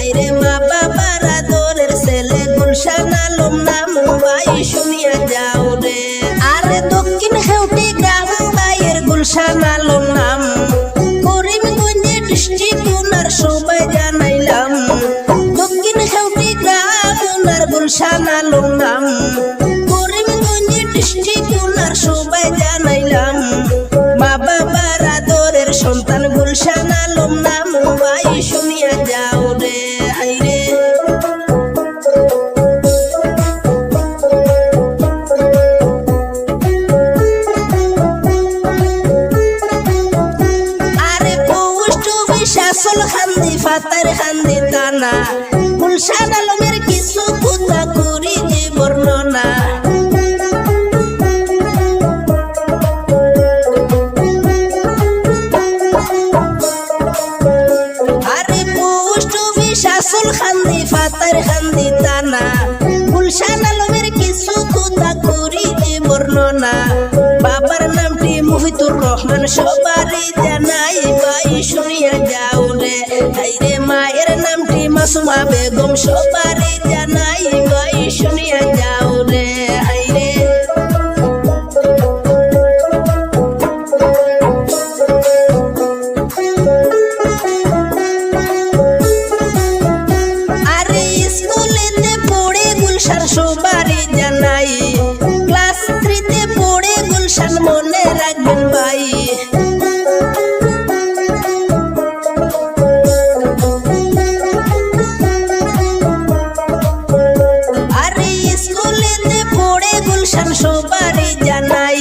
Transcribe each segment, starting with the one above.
আইরে মা বাবার আদরের ছেলে গুলশান আলম নাম ভাই শুনিয়া যাও রে। আরে দক্ষিণ হেউটি গ্রাম ভাইয়ের গুলশান আলম নাম, করিমগঞ্জে ডিস্ট্রিক্ট উনার সবাই জানাইলাম। দক্ষিণ হেউটি গ্রাম উনার গুলশান আলম নাম, করিমগঞ্জে ডিস্ট্রিক্ট উনার সবাই জানাইলাম। মা বাবার আদরের সন্তান গুলশান আলম নাম ভাই শুনিয়া যাও রে। আইরে আরে পোস্ট অফিস আসল খান্দি ফাতার খান্দি টানা, গুলশান আলমের কিছু কথা করি যে বর্ণনা। আসল খান্দি ফাতার খান্দি টানা, গুলশান আলমের কিছু কথা করি যে বর্ণনা। বাবার নামটি মুহিতুর রহমান সবারই জানাই ভাই শুনিয়া যাও রে। আইরে মায়ের নামটি মাসুমা বেগম সবারই জানাই ভাই শুনিয়া যাও রে। আইরে সবারই জানাই, ক্লাস 3-তে পড়ে গুলশান মনে রাখবেন ভাই। আরে স্কুলেতে পড়ে গুলশান সবারই জানাই,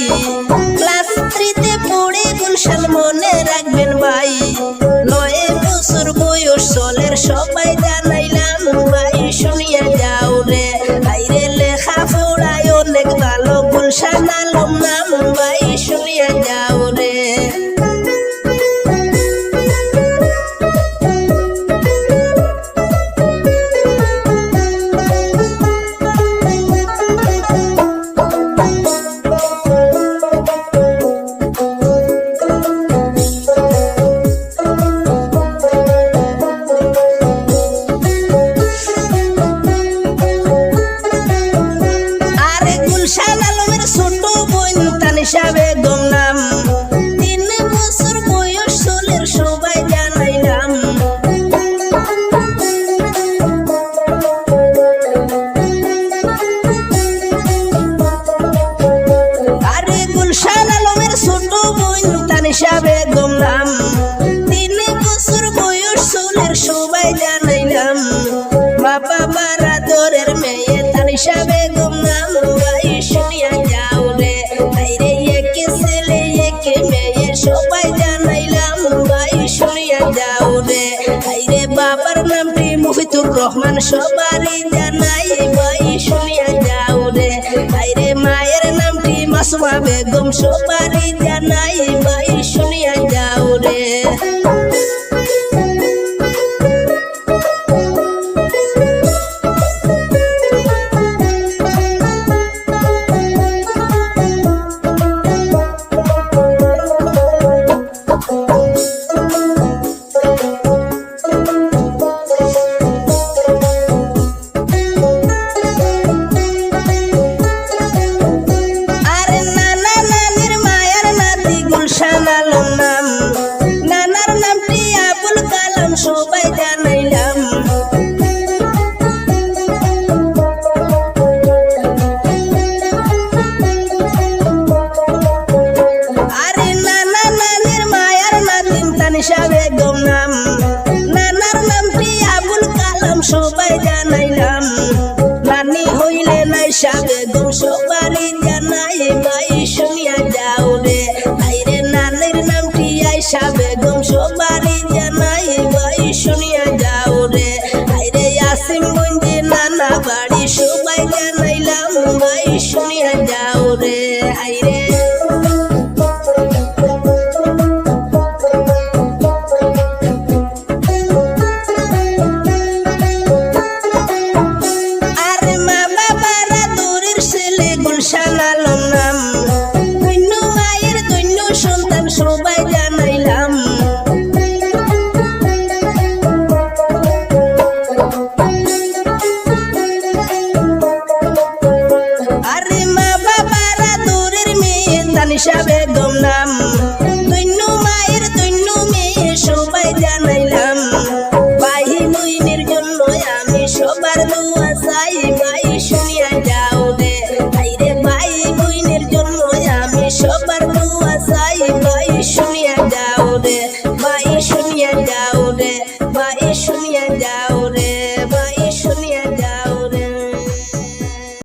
ক্লাস 3-তে পড়ে গুলশান মনে রাখবেন ভাই। 9 বছর বয়স চলের সবাই জানাইলাম ভাই শুনিয়া যাও রে। আইরে লেখা পড়ায় অনেক ভালো গুলশান আলম নাম ভাই শুনিয়া যাও রে। গুলশান আলমের ছোট বোন তানিশা বেগম নাম, 3 বছর বয়স চলের সবাই জানাইলাম। আরে গুলশান আলমের ছোট বোন তানিশা বেগম নাম, 3 বছর বয়স চলের সবাই জানাইলাম। মা বাবার আদরের মেয়ে তানিশা বেগম নাম ভাই শুনিয়া যাও রে। আইরে একে ছেলে একে মেয়ে সবাই জানাইলাম ভাই শুনিয়া যাও রে। আইরে বাবার নামটি মুহিতুর রহমান সবারই জানাই ভাই শুনিয়া যাও রে। আইরে মায়ের নামটি মাসুমা বেগম সবারই জানাই ভাই শুনিয়া যাও রে। গুলশান আলম নাম, নানার নামটি আবুল কালাম সবাই জানাইলাম। আরে নানা নানির মায়ার নাতিন তানিশা বেগম নাম, নানার নামটি আবুল কালাম সবাই জানাইলাম। নানি হইলে নাইশা বেগম সবারই জানাই ভাই শুনিয়া যাও রে। আইরে নানির নামটি আয়শা বেগম সবারই জানাই ভাই শুনিয়া যাও রে। আইরে আসিমগঞ্জে নানা বাড়ি সবাই জানাইলাম ভাই শুনিয়া যাও রে। আইরে আরে মা বাবার আদরের ছেলে তানিশা বেগম নাম